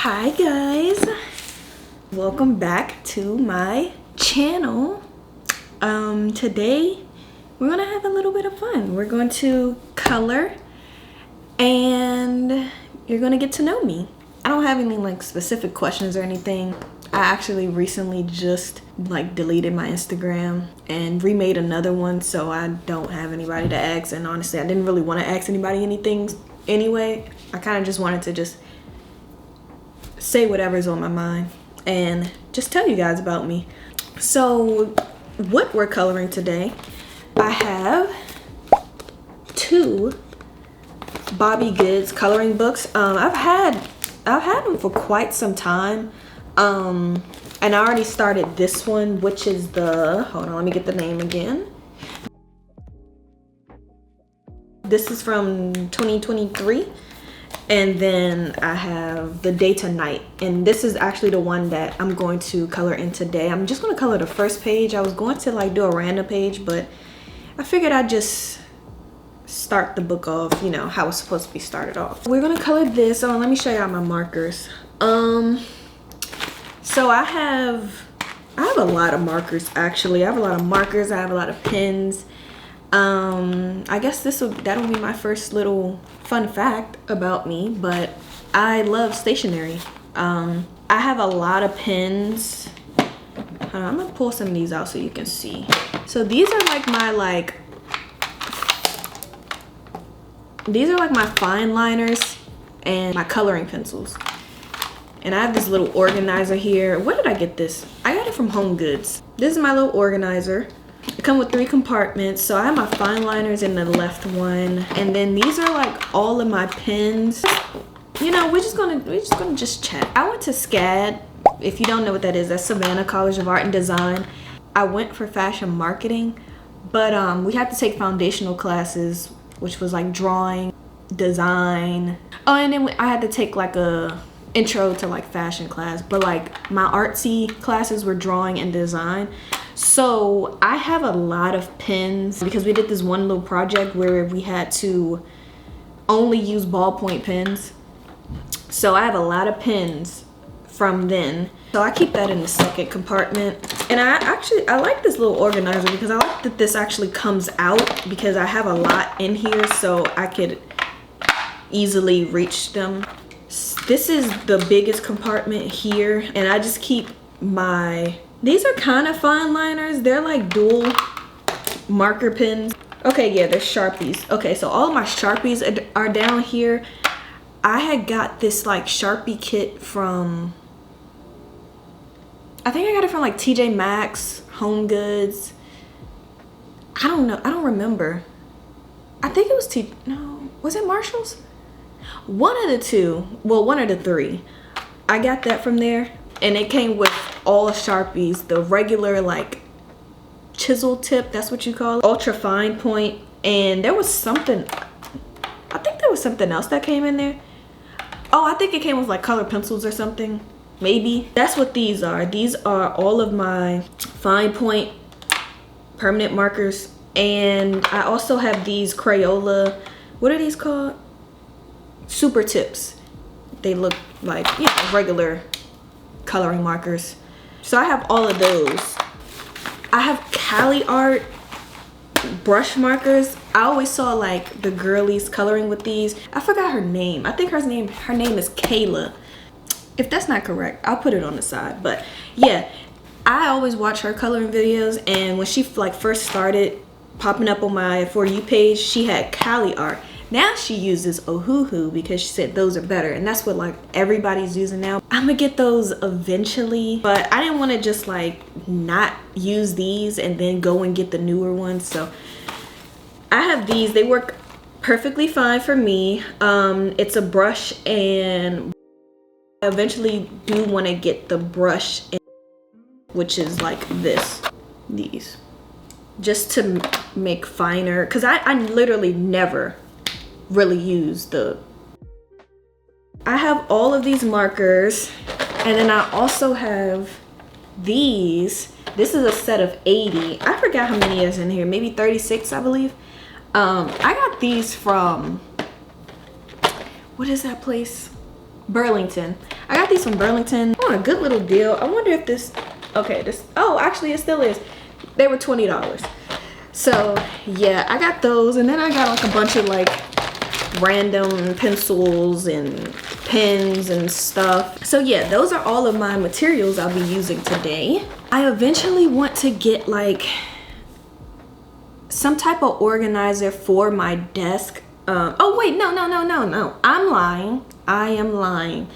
Hi guys, welcome back to my channel. Today we're gonna have a little bit of fun. We're going to color and you're gonna get to know me. I don't have any like specific questions or anything. I actually recently just like deleted my Instagram and remade another one, so I don't have anybody to ask, and honestly I didn't really want to ask anybody anything anyway. I kind of just wanted to just say whatever's on my mind and just tell you guys about me. So what we're coloring today, I have two Bobby Goods coloring books. I've had them for quite some time, and I already started this one, which is the, hold on, let me get the name again. This is from 2023. And then I have the Day to Night, and this is actually the one that I'm going to color in today. I'm just going to color the first page. I was going to like do a random page, but I figured I'd just start the book off, you know, how it's supposed to be started off. We're going to color this. Oh, let me show y'all my markers. So I have a lot of markers actually. I have a lot of markers. I have a lot of pens. I guess that'll be my first little fun fact about me, but I love stationery. I have a lot of pens. Hold on, I'm gonna pull some of these out so you can see. So these are like my fine liners and my coloring pencils. And I have this little organizer here. Where did I get this? I got it from Home Goods. This is my little organizer. It come with 3 compartments, so I have my fine liners in the left one, and then these are like all of my pens. You know, we're just gonna chat. I went to SCAD. If you don't know what that is, that's Savannah College of Art and Design. I went for fashion marketing, but we had to take foundational classes, which was like drawing, design. Oh, and then I had to take like a intro to like fashion class, but like my artsy classes were drawing and design. So I have a lot of pens because we did this one little project where we had to only use ballpoint pens. So I have a lot of pens from then. So I keep that in the second compartment. And I like this little organizer because I like that this actually comes out because I have a lot in here so I could easily reach them. This is the biggest compartment here, and I just keep these are kind of fine liners. They're like dual marker pens. Okay, yeah, they're Sharpies. Okay, so all of my Sharpies are down here. I had got this like Sharpie kit from, I think I got it from like TJ Maxx, Home Goods. I don't know, I don't remember. I think it was was it Marshall's? One of the two, well, one of the 3. I got that from there, and it came with all Sharpies, the regular like chisel tip, that's what you call it, ultra fine point, and there was something, I think there was something else that came in there. Oh, I think it came with like color pencils or something, maybe. That's what these are. These are all of my fine point permanent markers, and I also have these Crayola, what are these called? Super tips. They look like, you know, regular coloring markers. So I have all of those. I have Cali Art brush markers. I always saw like the girlies coloring with these. I forgot her name. I think her name is Kayla. If that's not correct, I'll put it on the side. But yeah, I always watch her coloring videos, and when she like first started popping up on my For You page, she had Cali Art. Now she uses Ohuhu because she said those are better, and that's what like everybody's using now. I'm gonna get those eventually, but I didn't want to just like not use these and then go and get the newer ones. So I have these. They work perfectly fine for me. It's a brush, and I eventually do want to get the brush, which is like these, just to make finer, because I literally never really use I have all of these markers, and then I also have these. This is a set of 80. I forgot how many is in here, maybe 36 I believe. I got these from, what is that place? Burlington. I got these from Burlington on a good little deal. I wonder if this, okay, this, oh, actually it still is. They were $20. So yeah, I got those, and then I got like a bunch of like random pencils and pens and stuff. So yeah, those are all of my materials I'll be using today. I eventually want to get like some type of organizer for my desk. Oh wait, no, I'm lying. I am lying.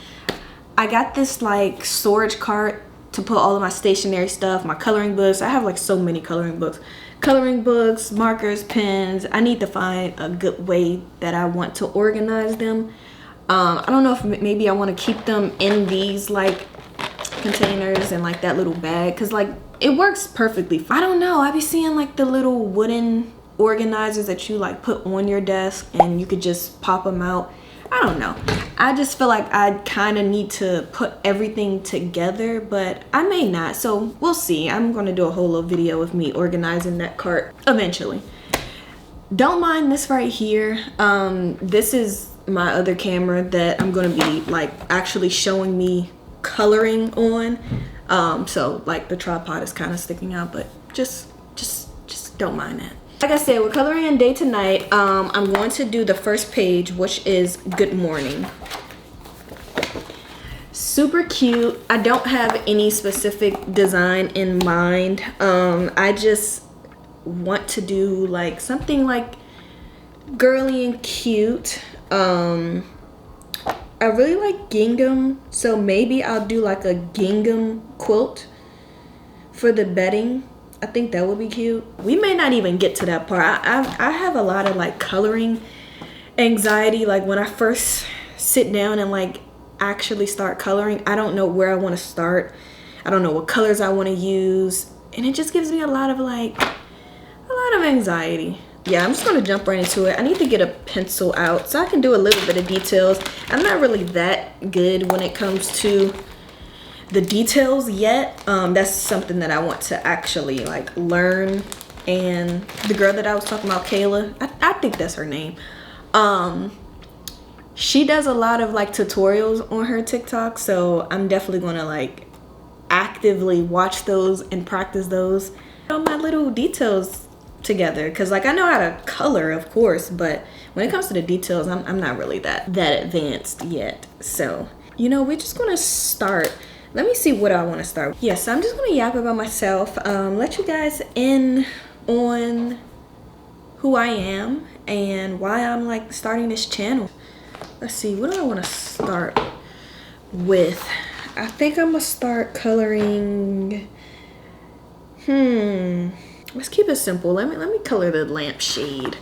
I got this like storage cart to put all of my stationery stuff, my coloring books. I have like so many coloring books, markers, pens. I need to find a good way that I want to organize them. I don't know if maybe I want to keep them in these like containers and like that little bag, because like it works perfectly. I don't know, I be seeing like the little wooden organizers that you like put on your desk and you could just pop them out. I don't know, I just feel like I kind of need to put everything together, but I may not, so we'll see. I'm gonna do a whole little video of me organizing that cart eventually. Don't mind this right here. This is my other camera that I'm gonna be like actually showing me coloring on. So like the tripod is kind of sticking out, but just don't mind that. Like I said, we're coloring in day to night. I'm going to do the first page, which is good morning. Super cute. I don't have any specific design in mind. I just want to do like something like girly and cute. I really like gingham, so maybe I'll do like a gingham quilt for the bedding. I think that would be cute. We may not even get to that part. I have a lot of like coloring anxiety. Like when I first sit down and like actually start coloring, I don't know where I want to start. I don't know what colors I want to use, and it just gives me a lot of anxiety. Yeah, I'm just gonna jump right into it. I need to get a pencil out so I can do a little bit of details. I'm not really that good when it comes to the details yet. That's something that I want to actually like learn. And the girl that I was talking about, Kayla, I think that's her name. She does a lot of like tutorials on her TikTok, so I'm definitely gonna like actively watch those and practice those on my little details together, because like I know how to color, of course, but when it comes to the details, I'm not really that advanced yet. So you know, we're just gonna start. Let me see what I want to start with. Yes, I'm just gonna yap about myself, let you guys in on who I am and why I'm like starting this channel. Let's see, what do I want to start with? I think I'm gonna start coloring. Let's keep it simple. Let me color the lampshade.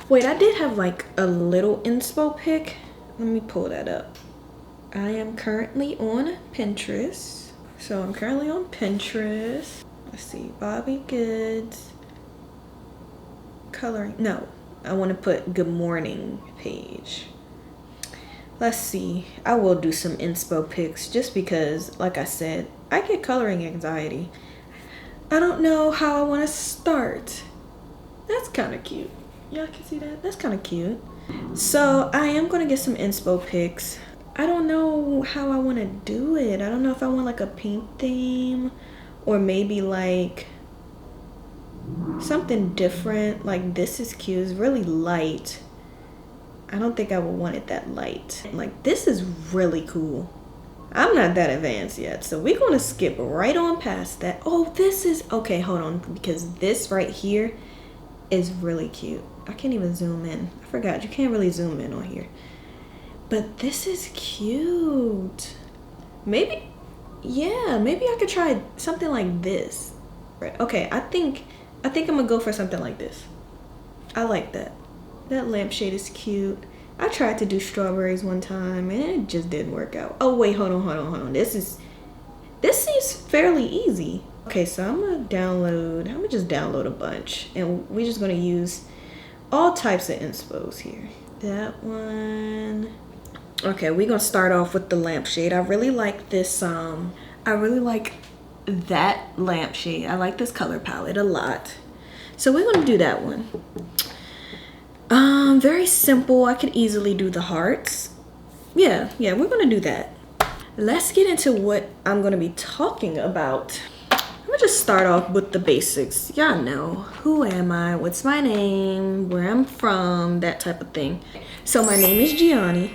Wait, I did have like a little inspo pic. Let me pull that up. I am currently on Pinterest. So I'm currently on Pinterest. Let's see, Bobby Goods. Coloring, no, I want to put good morning page. Let's see, I will do some inspo pics just because, like I said, I get coloring anxiety. I don't know how I want to start. That's kind of cute. Y'all can see that? That's kind of cute. So I am going to get some inspo pics. I don't know how I want to do it. I don't know if I want like a pink theme or maybe like something different. Like this is cute. It's really light. I don't think I would want it that light. Like this is really cool. I'm not that advanced yet, so we're going to skip right on past that. Oh, this is, okay, hold on, because this right here is really cute. I can't even zoom in. I forgot, you can't really zoom in on here. But this is cute. Maybe, yeah, maybe I could try something like this. Right, okay, I think I'm gonna go for something like this. I like that. That lampshade is cute. I tried to do strawberries one time and it just didn't work out. Oh wait, hold on. This seems fairly easy. Okay, so I'm gonna just download a bunch and we're just gonna use all types of inspos here. That one. Okay, we're gonna start off with the lampshade. I really like this, I really like that lampshade. I like this color palette a lot. So we're gonna do that one. Very simple. I could easily do the hearts. Yeah, we're gonna do that. Let's get into what I'm gonna be talking about. I'm gonna just start off with the basics. Y'all know, who am I? What's my name? Where I'm from? That type of thing. So my name is Gianni.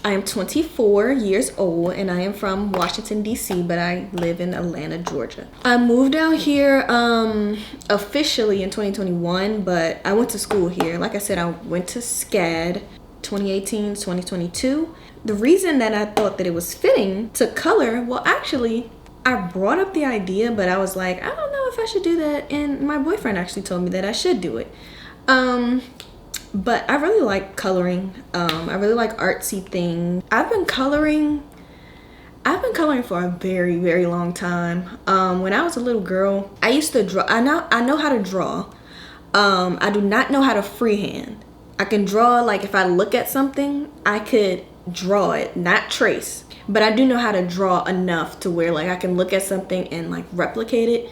I am 24 years old and I am from Washington, D.C., but I live in Atlanta, Georgia. I moved down here officially in 2021, but I went to school here. Like I said, I went to SCAD 2018, 2022. The reason that I thought that it was fitting to color, well, actually, I brought up the idea, but I was like, I don't know if I should do that. And my boyfriend actually told me that I should do it. But I really like coloring. I really like artsy things. I've been coloring for a very, very long time. When I was a little girl, I used to draw. I know how to draw. I do not know how to freehand. I can draw, like if I look at something, I could draw it, not trace. But I do know how to draw enough to where like I can look at something and like replicate it.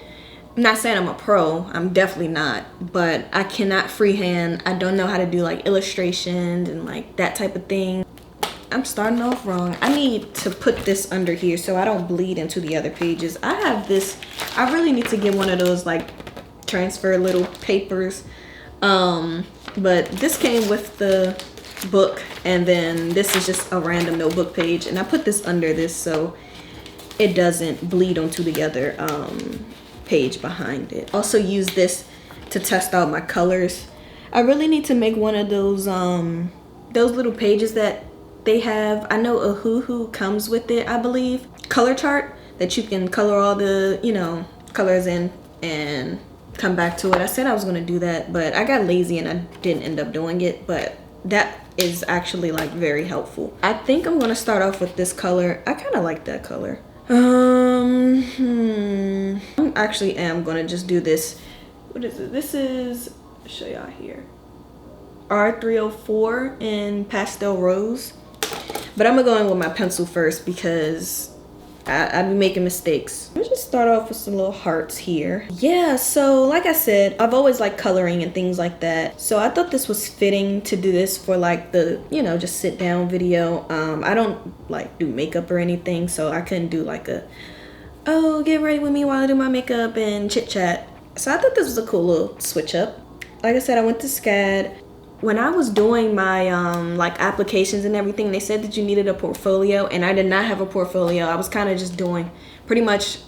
I'm not saying I'm a pro, I'm definitely not, but I cannot freehand. I don't know how to do like illustrations and like that type of thing. I'm starting off wrong. I need to put this under here so I don't bleed into the other pages. I have this, I really need to get one of those like transfer little papers. But this came with the book, and then this is just a random notebook page, and I put this under this so it doesn't bleed onto the other page behind it. Also use this to test out my colors. I really need to make one of those little pages that they have. I know Ohuhu comes with it, I believe. Color chart that you can color all the, you know, colors in and come back to it. I said I was gonna do that, but I got lazy and I didn't end up doing it, but that is actually like very helpful. I think I'm gonna start off with this color. I kind of like that color. I actually am gonna just do this. What is it? This is, I'll show y'all here, R304 in pastel rose. But I'm gonna go in with my pencil first because I be making mistakes. Let's just start off with some little hearts here. Yeah, so like I said, I've always liked coloring and things like that. So I thought this was fitting to do this for like the, you know, just sit down video. I don't like do makeup or anything, so I couldn't do like a, oh, get ready with me while I do my makeup and chit chat. So I thought this was a cool little switch up. Like I said, I went to SCAD. When I was doing my like applications and everything, they said that you needed a portfolio, and I did not have a portfolio. I was kind of just doing pretty much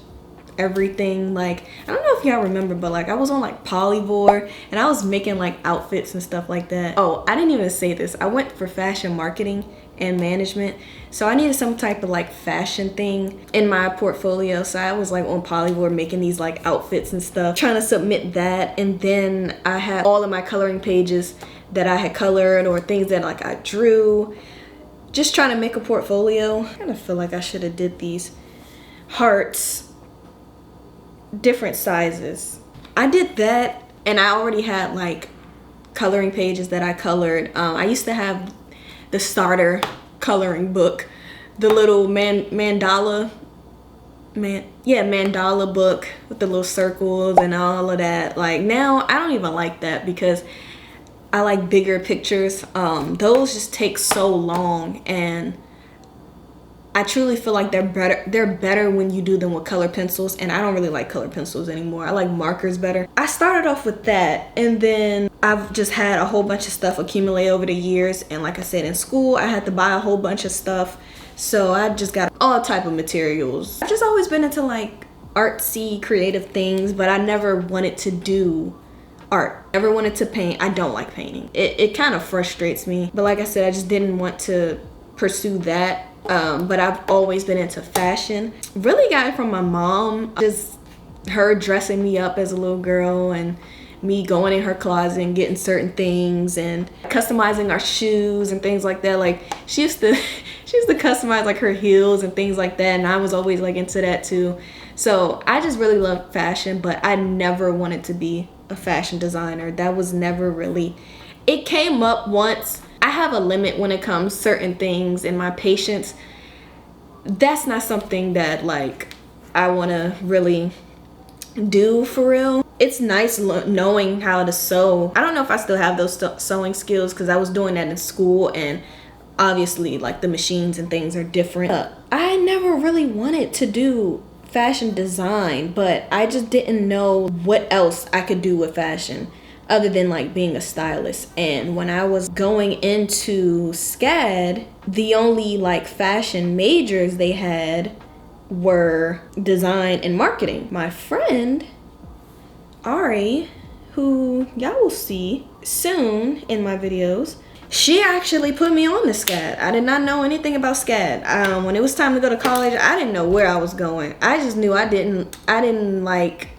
everything. Like, I don't know if y'all remember, but like I was on like Polyvore and I was making like outfits and stuff like that. Oh, I didn't even say this. I went for fashion marketing and management, so I needed some type of like fashion thing in my portfolio. So I was like on Polyvore making these like outfits and stuff, trying to submit that. And then I had all of my coloring pages that I had colored or things that like I drew, just trying to make a portfolio. I kind of feel like I should have did these hearts different sizes. I did that, and I already had like coloring pages that I colored. I used to have the starter coloring book, the little mandala book with the little circles and all of that. Like now I don't even like that because I like bigger pictures. Those just take so long, and I truly feel like they're better when you do them with color pencils, and I don't really like color pencils anymore. I like markers better. I started off with that, and then I've just had a whole bunch of stuff accumulate over the years. And like I said, in school I had to buy a whole bunch of stuff, so I just got all type of materials. I've just always been into like artsy creative things, but I never wanted to do art. Never wanted to paint. I don't like painting. It kind of frustrates me, but like I said, I just didn't want to pursue that. But I've always been into fashion. Really got it from my mom. Just her dressing me up as a little girl and me going in her closet and getting certain things and customizing our shoes and things like that. Like she used to customize like her heels and things like that, and I was always like into that too. So I just really love fashion, but I never wanted to be a fashion designer. That was never really, it came up once. I have a limit when it comes to certain things, and my patience, that's not something that like I want to really do for real. It's nice knowing how to sew. I don't know if I still have those sewing skills because I was doing that in school, and obviously like the machines and things are different. I never really wanted to do fashion design, but I just didn't know what else I could do with fashion other than like being a stylist. And when I was going into SCAD, the only like fashion majors they had were design and marketing. My friend Ari, who y'all will see soon in my videos, she actually put me on the SCAD. I did not know anything about SCAD. When it was time to go to college, I didn't know where I was going. I just knew I didn't like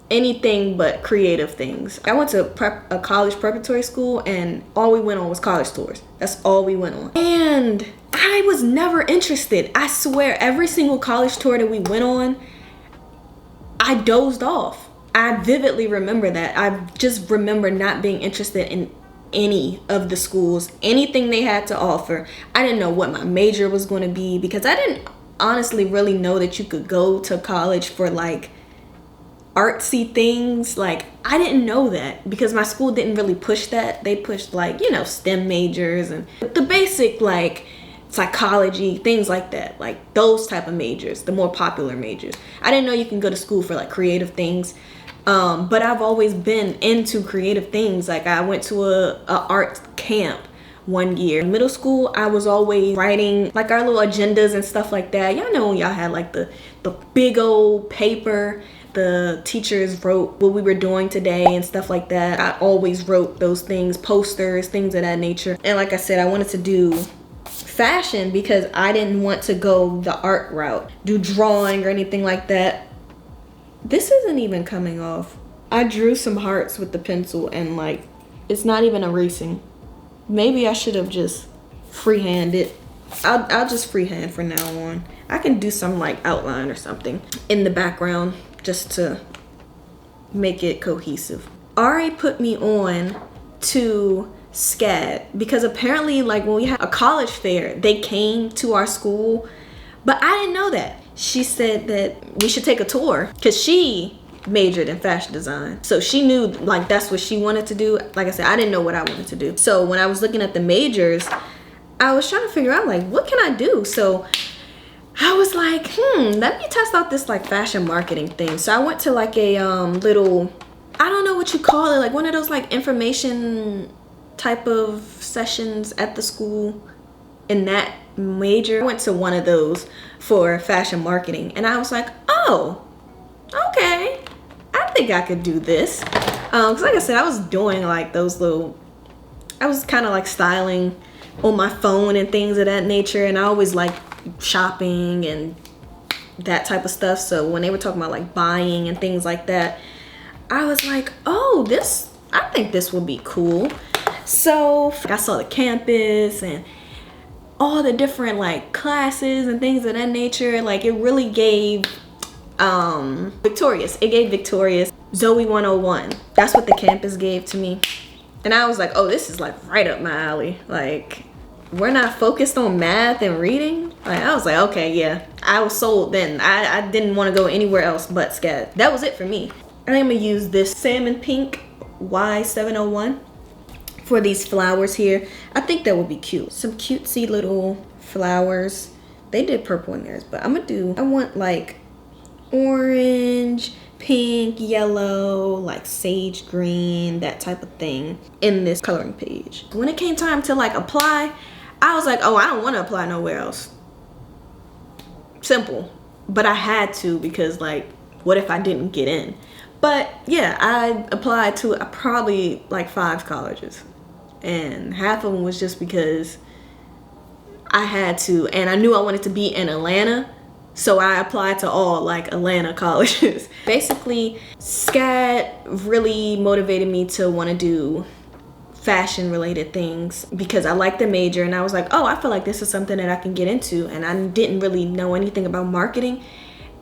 anything but creative things. I went to a college preparatory school, and all we went on was college tours. That's all we went on. And I was never interested. I swear, every single college tour that we went on, I dozed off. I vividly remember that. I just remember not being interested in any of the schools, anything they had to offer. I didn't know what my major was going to be, because I didn't honestly really know that you could go to college for like artsy things. Like, I didn't know that because my school didn't really push that. They pushed like, you know, STEM majors and the basic like psychology, things like that, like those type of majors, the more popular majors. I didn't know you can go to school for like creative things. But I've always been into creative things. Like, I went to a art camp one year. In middle school, I was always writing like our little agendas and stuff like that. Y'all know when y'all had like the big old paper, the teachers wrote what we were doing today and stuff like that. I always wrote those things, posters, things of that nature. And like I said, I wanted to do fashion because I didn't want to go the art route, do drawing or anything like that. This isn't even coming off. I drew some hearts with the pencil and like, it's not even erasing. Maybe I should have just freehand it. I'll just freehand from now on. I can do some like outline or something in the background just to make it cohesive. Ari put me on to SCAD because apparently like when we had a college fair, they came to our school, but I didn't know that. She said that we should take a tour because she majored in fashion design. So she knew like that's what she wanted to do. Like I said, I didn't know what I wanted to do. So when I was looking at the majors, I was trying to figure out like, what can I do? So I was like, let me test out this like fashion marketing thing. So I went to like a little, I don't know what you call it, like one of those like information type of sessions at the school in that major. I went to one of those for fashion marketing and I was like, oh, okay, I think I could do this. Because like I said, I was doing like those little, I was kind of like styling on my phone and things of that nature, and I always like shopping and that type of stuff. So when they were talking about like buying and things like that, I was like, oh, this, I think this would be cool. So I saw the campus and all the different like classes and things of that nature. Like it really gave Victorious. It gave Victorious Zoe 101. That's what the campus gave to me. And I was like, oh, this is like right up my alley. Like, we're not focused on math and reading. Like, I was like, okay, yeah. I was sold then. I didn't want to go anywhere else but SCAD. That was it for me. I think I'm gonna use this salmon pink Y701 for these flowers here. I think that would be cute. Some cutesy little flowers. They did purple in theirs, but I want like orange, pink, yellow, like sage green, that type of thing in this coloring page. When it came time to like apply, I was like, oh, I don't want to apply nowhere else. Simple. But I had to because like, what if I didn't get in? But yeah, I applied to probably like 5 colleges. And half of them was just because I had to, and I knew I wanted to be in Atlanta. So I applied to all like Atlanta colleges. Basically, SCAD really motivated me to want to do fashion related things because I like the major and I was like, oh, I feel like this is something that I can get into. And I didn't really know anything about marketing.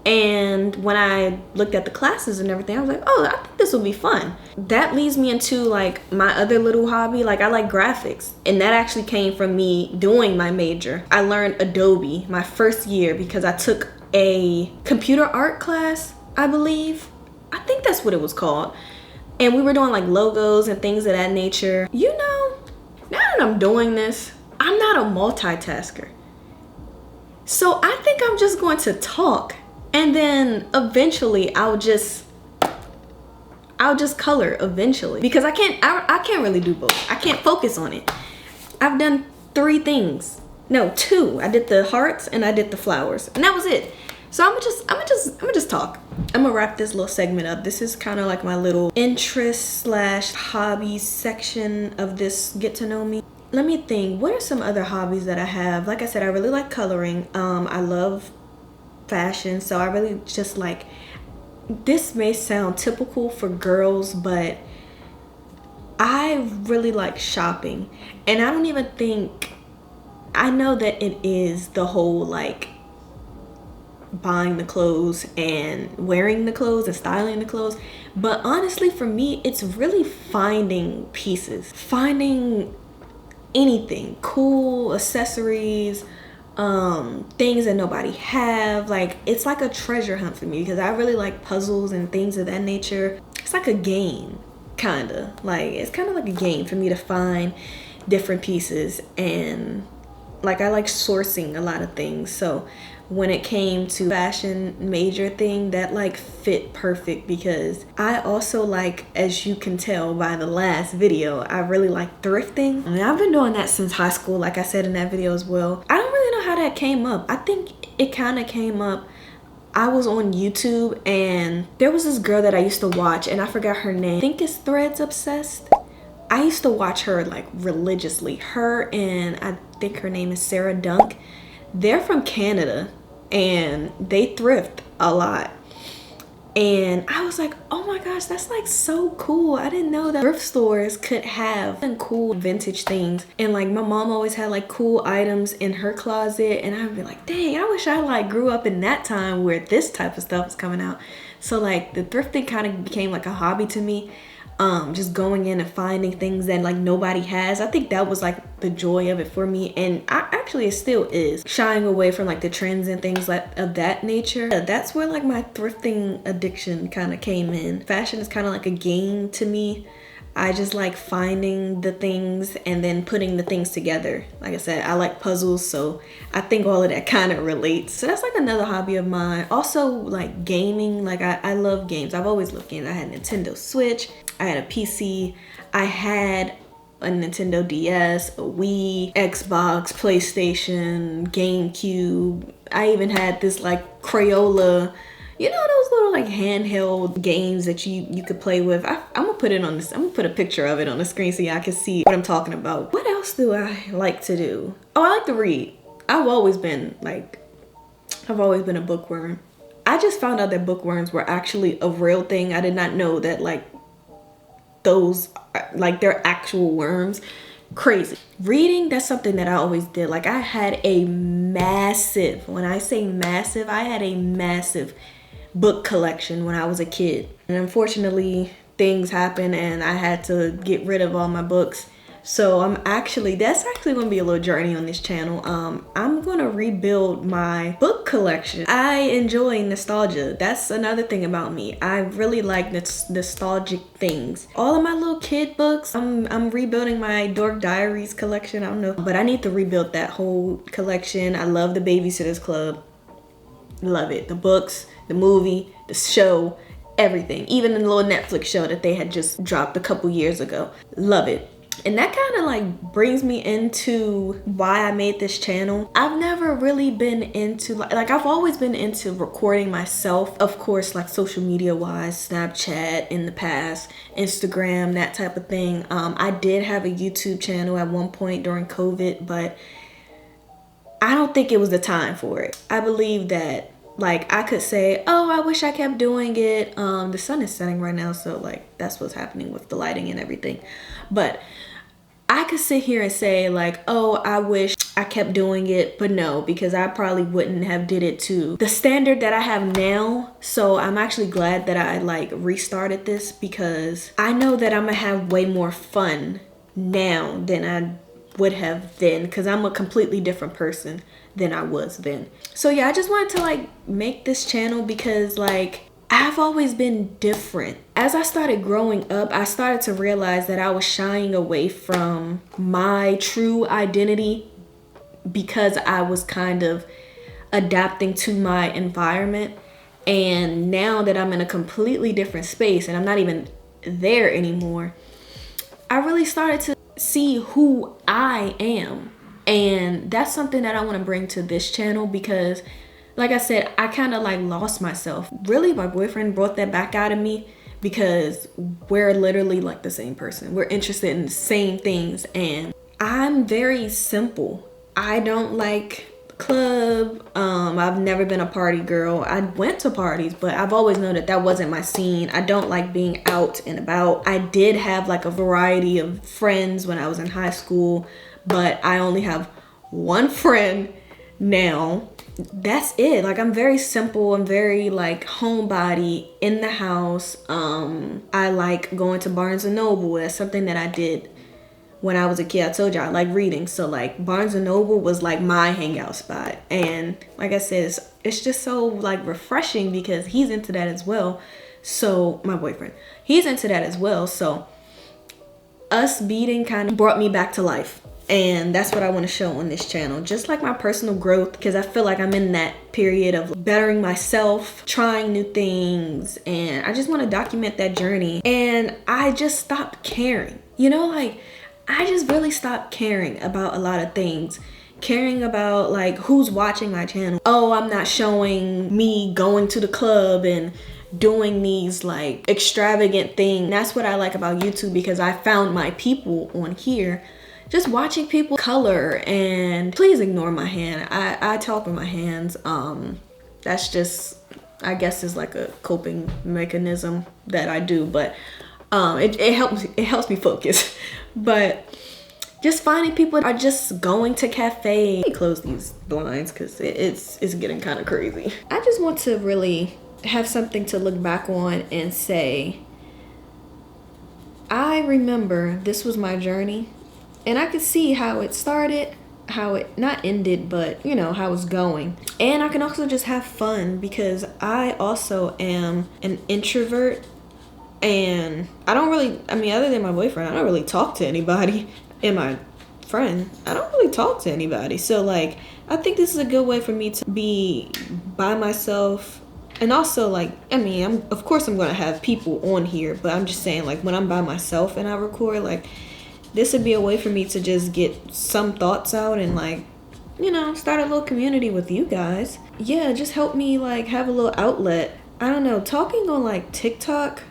And when I looked at the classes and everything, I was like, oh, I think this will be fun. That leads me into like my other little hobby. Like I like graphics, and that actually came from me doing my major. I learned Adobe my first year because I took a computer art class, I believe. I think that's what it was called. And we were doing like logos and things of that nature. You know, now that I'm doing this, I'm not not a multitasker. So I think I'm just going to talk, and then eventually I'll just color eventually, because I can't really do both. I can't focus on it. I've done 3 things. No, 2. I did the hearts and I did the flowers, and that was it. So I'm gonna just talk. I'm gonna wrap this little segment up. This is kind of like my little interest / hobby section of this get to know me. Let me think. What are some other hobbies that I have? Like I said, I really like coloring. I love fashion, so I really just like. This may sound typical for girls, but I really like shopping, and I don't even think. I know that it is the whole like buying the clothes and wearing the clothes and styling the clothes, but honestly for me it's really finding pieces, finding anything cool, accessories, things that nobody have. Like, it's like a treasure hunt for me, because I really like puzzles and things of that nature. It's like a game, kind of like, it's kind of like a game for me to find different pieces, and like I like sourcing a lot of things. So when it came to fashion major thing, that like fit perfect, because I also like, as you can tell by the last video, I really like thrifting. I mean, I've been doing that since high school, like I said in that video as well. I don't really know how that came up. I think it kind of came up, I was on YouTube and there was this girl that I used to watch, and I forgot her name. I think it's Threads Obsessed. I used to watch her like religiously. Her and I think her name is Sarah Dunk. They're from Canada and they thrift a lot. And I was like, oh my gosh, that's like so cool. I didn't know that thrift stores could have cool vintage things. And like my mom always had like cool items in her closet, and I'd be like, dang, I wish I like grew up in that time where this type of stuff was coming out. So like the thrifting kind of became like a hobby to me. Just going in and finding things that like nobody has. I think that was like the joy of it for me, and actually it still is, shying away from like the trends and things like of that nature. That's where like my thrifting addiction kind of came in. Fashion is kind of like a game to me. I just like finding the things and then putting the things together. Like I said, I like puzzles, so I think all of that kind of relates. So that's like another hobby of mine. Also like gaming, like I love games. I've always loved games. I had a Nintendo Switch, I had a PC, I had a Nintendo DS, a Wii, Xbox, PlayStation, GameCube. I even had this like Crayola, you know, those little like handheld games that you could play with. I'm gonna put it on this. I'm gonna put a picture of it on the screen so y'all can see what I'm talking about. What else do I like to do? Oh, I like to read. I've always been a bookworm. I just found out that bookworms were actually a real thing. I did not know that like those, like they're actual worms. Crazy. Reading, that's something that I always did. Like I had a massive, when I say massive, I had a massive book collection when I was a kid. And unfortunately things happened and I had to get rid of all my books. So that's actually gonna be a little journey on this channel. I'm gonna rebuild my book collection. I enjoy nostalgia. That's another thing about me. I really like nostalgic things. All of my little kid books, I'm rebuilding my Dork Diaries collection. I don't know, but I need to rebuild that whole collection. I love the Babysitters Club. Love it. The books, the movie, the show, everything. Even the little Netflix show that they had just dropped a couple years ago. Love it. And that kind of like brings me into why I made this channel. I've never really been into like I've always been into recording myself, of course, like social media wise, Snapchat in the past, Instagram, that type of thing. I did have a YouTube channel at one point during COVID, but I don't think it was the time for it. I believe that like I could say, oh, I wish I kept doing it. The sun is setting right now, so like that's what's happening with the lighting and everything. But I could sit here and say like, oh, I wish I kept doing it, but no, because I probably wouldn't have did it to the standard that I have now. So I'm actually glad that I like restarted this, because I know that I'm gonna have way more fun now than I would have then, because I'm a completely different person than I was then. So yeah, I just wanted to like make this channel because like I've always been different. As I started growing up, I started to realize that I was shying away from my true identity because I was kind of adapting to my environment. And now that I'm in a completely different space and I'm not even there anymore, I really started to see who I am. And that's something that I want to bring to this channel because, like I said, I kind of like lost myself. Really, my boyfriend brought that back out of me because we're literally like the same person. We're interested in the same things, and I'm very simple. I don't like club. I've never been a party girl. I went to parties, but I've always known that that wasn't my scene. I don't like being out and about. I did have like a variety of friends when I was in high school, but I only have one friend now. That's it. Like, I'm very simple. I'm very like homebody in the house. I like going to Barnes and Noble. That's something that I did when I was a kid. I told you I like reading, so like Barnes and Noble was like my hangout spot. And like I said, it's just so like refreshing because he's into that as well. So my boyfriend, he's into that as well. So us meeting kind of brought me back to life. And that's what I want to show on this channel, just like my personal growth, because I feel like I'm in that period of bettering myself, trying new things, and I just want to document that journey. And I just stopped caring, you know, like I just really stopped caring about a lot of things. Caring about like who's watching my channel. Oh, I'm not showing me going to the club and doing these like extravagant things. That's what I like about YouTube, because I found my people on here. Just watching people color. And please ignore my hand. I talk with my hands. That's just, I guess, is like a coping mechanism that I do, but it helps me focus. But just finding people that are just going to cafes. Let me close these blinds because it's getting kind of crazy. I just want to really have something to look back on and say, I remember this was my journey, and I could see how it started, how it not ended, but you know, how it's going. And I can also just have fun because I also am an introvert. And I don't really, I mean, other than my boyfriend, I don't really talk to anybody. And my friend, I don't really talk to anybody. So like, I think this is a good way for me to be by myself. And also like, I mean, of course I'm gonna have people on here, but I'm just saying like when I'm by myself and I record, like this would be a way for me to just get some thoughts out and like, you know, start a little community with you guys. Yeah, just help me like have a little outlet. I don't know, talking on like TikTok,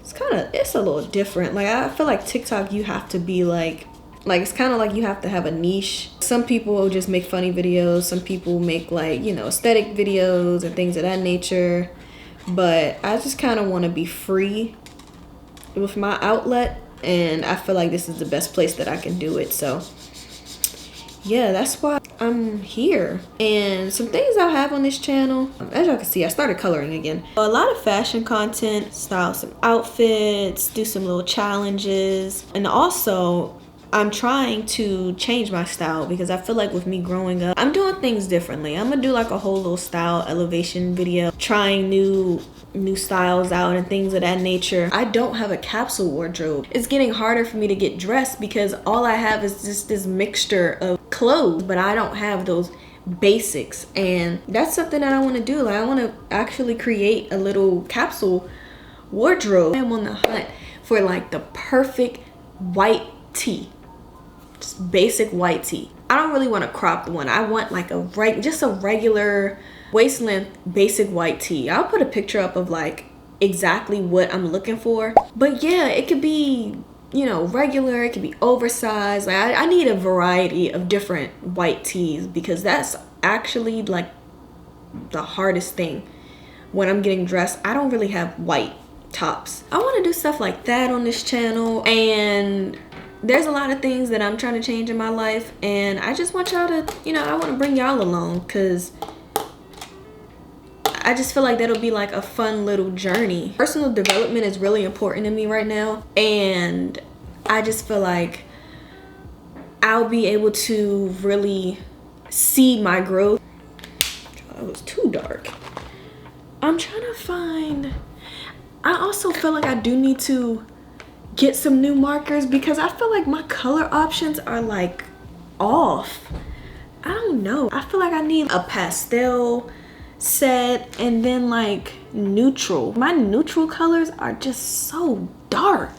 it's a little different. Like I feel like TikTok, you have to be like it's kind of like you have to have a niche. Some people just make funny videos, some people make like, you know, aesthetic videos and things of that nature, but I just kind of want to be free with my outlet, and I feel like this is the best place that I can do it. So yeah, that's why I'm here. And some things I have on this channel, as y'all can see, I started coloring again. A lot of fashion content, style some outfits, do some little challenges. And also, I'm trying to change my style because I feel like with me growing up, I'm doing things differently. I'm gonna do like a whole little style elevation video, trying new styles out and things of that nature. I don't have a capsule wardrobe. It's getting harder for me to get dressed because all I have is just this mixture of clothes, but I don't have those basics. And that's something that I want to do. Like I want to actually create a little capsule wardrobe. I'm on the hunt for like the perfect white tee. Just basic white tee. I don't really want a cropped one. I want like just a regular waist length basic white tee. I'll put a picture up of like exactly what I'm looking for. But yeah, it could be, you know, regular, it could be oversized. Like I need a variety of different white tees because that's actually like the hardest thing when I'm getting dressed. I don't really have white tops. I want to do stuff like that on this channel, and there's a lot of things that I'm trying to change in my life, and I just want y'all to, you know, I want to bring y'all along because I just feel like that'll be like a fun little journey. Personal development is really important to me right now, and I just feel like I'll be able to really see my growth. It was too dark. I'm trying to find, I also feel like I do need to get some new markers because I feel like my color options are like off. I don't know. I feel like I need a pastel set and then like neutral. My neutral colors are just so dark.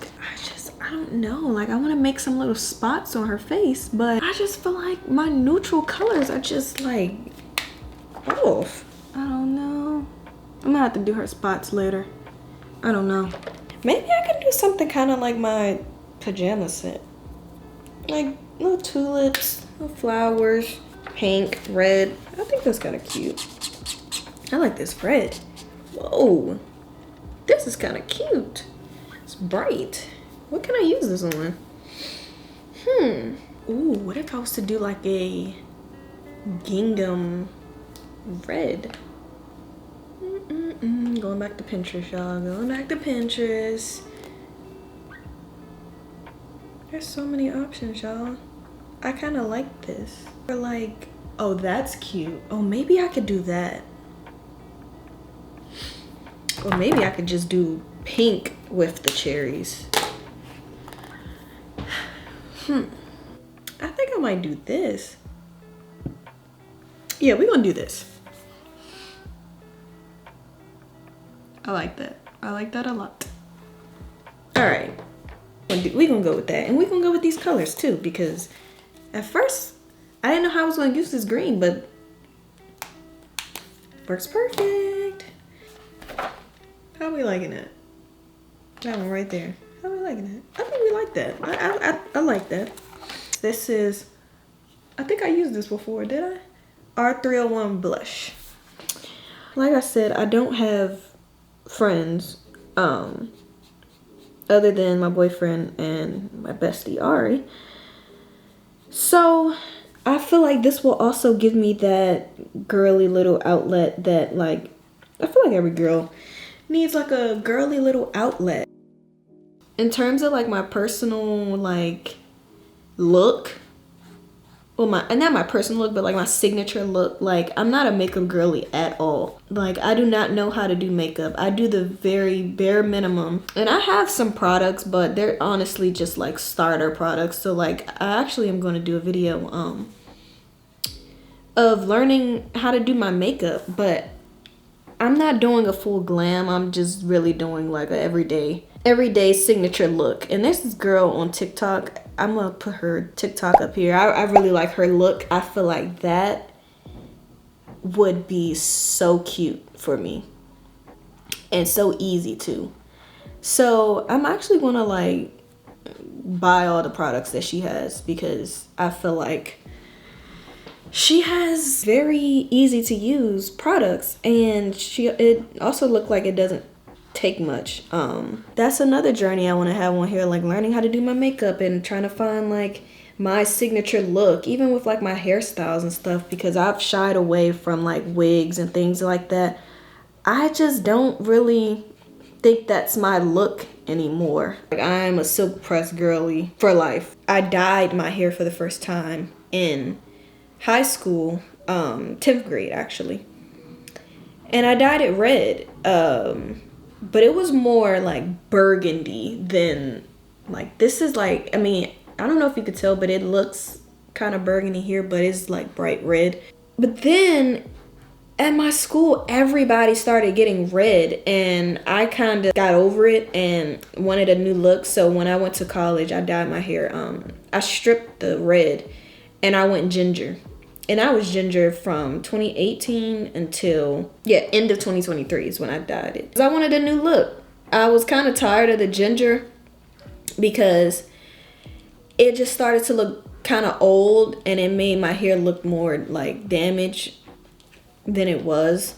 I don't know. Like I want to make some little spots on her face, but I just feel like my neutral colors are just like off. I don't know. I'm gonna have to do her spots later. I don't know. Maybe I could do something kind of like my pajama set. Like little tulips, little flowers, pink, red. I think that's kind of cute. I like this red. Whoa. This is kind of cute. It's bright. What can I use this on? Ooh, what if I was to do like a gingham red? Going back to Pinterest, y'all. Going back to Pinterest. There's so many options, y'all. I kind of like this. Or like, oh, that's cute. Oh, maybe I could do that. Or maybe I could just do pink with the cherries. I think I might do this. Yeah, we're gonna do this. I like that. I like that a lot. All right, we're gonna go with that. And we're gonna go with these colors too, because at first I didn't know how I was gonna use this green, but works perfect. How are we liking it? That one right there. How are we liking it? I think we like that. I like that. This is, I think I used this before, did I? R301 blush. Like I said, I don't have friends other than my boyfriend and my bestie Ari. So I feel like this will also give me that girly little outlet that like, I feel like every girl needs like a girly little outlet. In terms of like my personal like look, well not my personal look, but like my signature look, like I'm not a makeup girly at all. Like I do not know how to do makeup. I do the very bare minimum, and I have some products, but they're honestly just like starter products. So like I actually am going to do a video of learning how to do my makeup, but I'm not doing a full glam. I'm just really doing like a everyday signature look. And there's this girl on TikTok. I'm gonna put her TikTok up here. I really like her look. I feel like that would be so cute for me and so easy too. So I'm actually gonna like buy all the products that she has, because I feel like she has very easy to use products, and it also looked like it doesn't take much. That's another journey I want to have on here, like learning how to do my makeup and trying to find like my signature look, even with like my hairstyles and stuff, because I've shied away from like wigs and things like that. I just don't really think that's my look anymore. Like I'm a silk press girly for life. I dyed my hair for the first time in high school, 10th grade actually, and I dyed it red, but it was more like burgundy than like, this is like, I mean, I don't know if you could tell, but it looks kind of burgundy here, but it's like bright red. But then at my school everybody started getting red, and I kind of got over it and wanted a new look. So when I went to college, I dyed my hair, I stripped the red and I went ginger. And I was ginger from 2018 until, end of 2023 is when I dyed it. 'Cause I wanted a new look. I was kind of tired of the ginger because it just started to look kind of old, and it made my hair look more like damaged than it was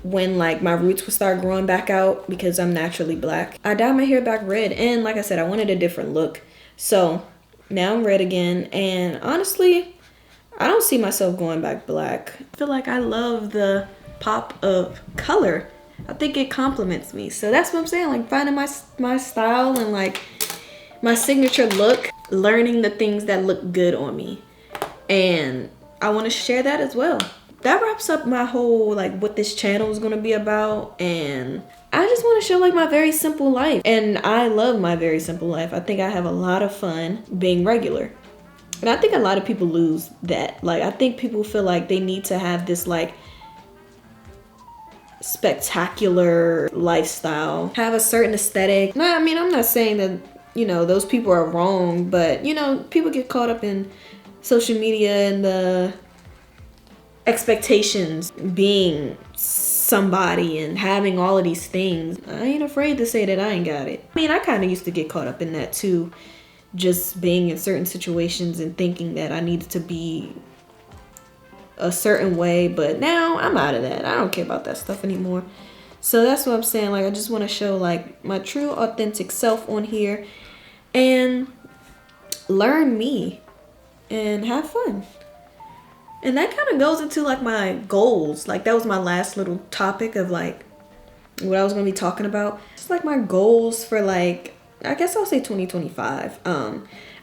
when like my roots would start growing back out, because I'm naturally black. I dyed my hair back red, and like I said, I wanted a different look. So now I'm red again, and honestly, I don't see myself going back black. I feel like I love the pop of color. I think it compliments me. So that's what I'm saying, like finding my style and like my signature look, learning the things that look good on me. And I want to share that as well. That wraps up my whole like what this channel is going to be about. And I just want to show like my very simple life. And I love my very simple life. I think I have a lot of fun being regular. And I think a lot of people lose that. Like, I think people feel like they need to have this like spectacular lifestyle, have a certain aesthetic. No, I mean, I'm not saying that, you know, those people are wrong, but, you know, people get caught up in social media and the expectations being somebody and having all of these things. I ain't afraid to say that I ain't got it. I mean, I kind of used to get caught up in that too, just being in certain situations and thinking that I needed to be a certain way, but now I'm out of that. I don't care about that stuff anymore. So that's what I'm saying. Like, I just want to show like my true authentic self on here and learn me and have fun. And that kind of goes into like my goals. Like, that was my last little topic of like what I was going to be talking about. It's like my goals for like, I guess I'll say 2025.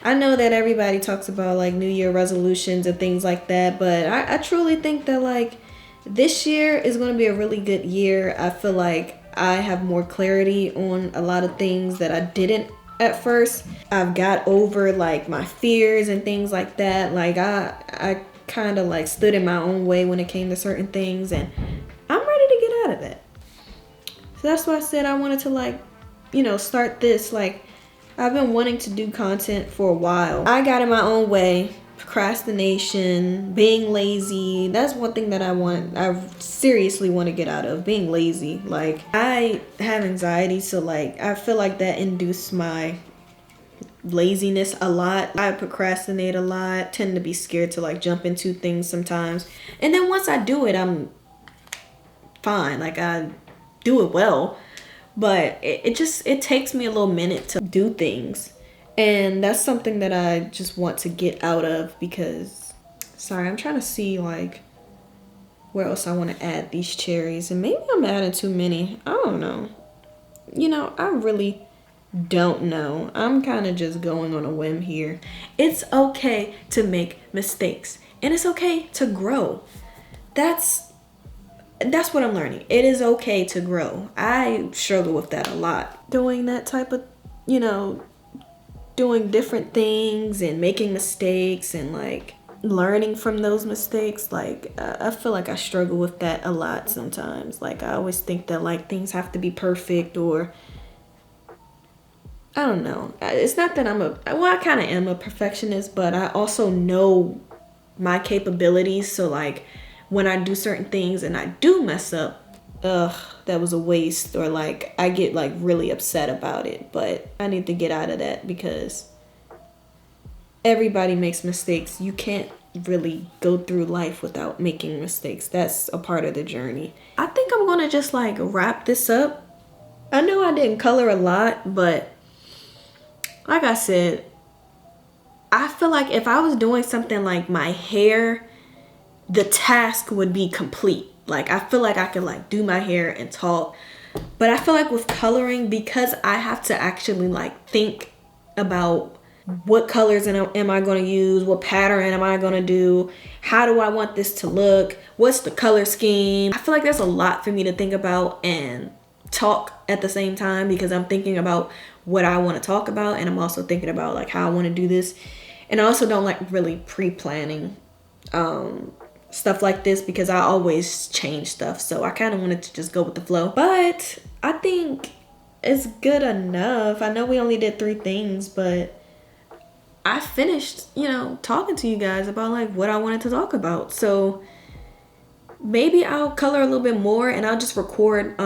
I know that everybody talks about like New Year resolutions and things like that, but I truly think that like this year is going to be a really good year. I feel like I have more clarity on a lot of things that I didn't at first. I've got over like my fears and things like that. Like I kind of like stood in my own way when it came to certain things, and I'm ready to get out of that. So that's why I said I wanted to like, you know, start this. Like, I've been wanting to do content for a while. I got in my own way. Procrastination, being lazy. That's one thing that I seriously want to get out of, being lazy. Like, I have anxiety, so like I feel like that induced my laziness a lot. I procrastinate a lot, tend to be scared to like jump into things sometimes. And then once I do it, I'm fine. Like, I do it well. But it takes me a little minute to do things. And that's something that I just want to get out of because, sorry, I'm trying to see like where else I want to add these cherries. And maybe I'm adding too many. I don't know. You know, I really don't know. I'm kind of just going on a whim here. It's okay to make mistakes. And it's okay to grow. That's what I'm learning. It is okay to grow. I struggle with that a lot. Doing that type of, you know, doing different things and making mistakes and like learning from those mistakes. Like, I feel like I struggle with that a lot sometimes. Like, I always think that like things have to be perfect, or I don't know. It's not that I kind of am a perfectionist, but I also know my capabilities. So like, when I do certain things and I do mess up, that was a waste, or like I get like really upset about it. But I need to get out of that because everybody makes mistakes. You can't really go through life without making mistakes. That's a part of the journey. I think I'm gonna just like wrap this up. I know I didn't color a lot, but like I said, I feel like if I was doing something like my hair, the task would be complete. Like, I feel like I could like do my hair and talk, but I feel like with coloring, because I have to actually like think about what colors am I going to use, what pattern am I going to do, how do I want this to look, what's the color scheme. I feel like there's a lot for me to think about and talk at the same time, because I'm thinking about what I want to talk about, and I'm also thinking about like how I want to do this. And I also don't like really pre-planning stuff like this, because I always change stuff. So I kind of wanted to just go with the flow. But I think it's good enough. I know we only did 3 things, but I finished, you know, talking to you guys about like what I wanted to talk about. So maybe I'll color a little bit more, and I'll just record,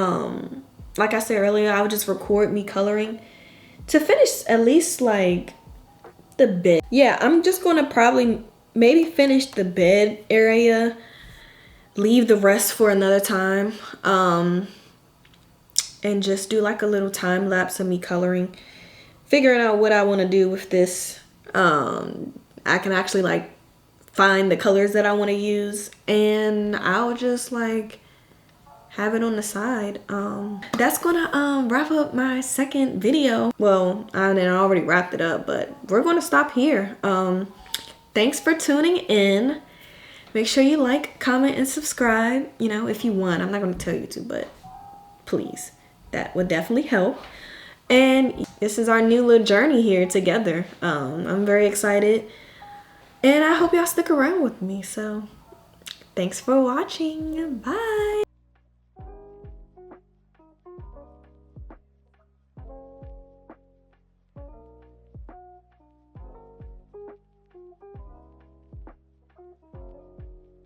like I said earlier, I would just record me coloring to finish at least like the bed. Yeah, I'm just gonna probably maybe finish the bed area, leave the rest for another time, and just do like a little time lapse of me coloring, figuring out what I want to do with this. I can actually like find the colors that I want to use, and I'll just like have it on the side. That's gonna wrap up my second video. Well, I already wrapped it up, but we're gonna stop here. Thanks for tuning in. Make sure you like, comment, and subscribe, you know, if you want. I'm not going to tell you to, but please, that would definitely help. And this is our new little journey here together. I'm very excited. And I hope y'all stick around with me. So thanks for watching. Bye.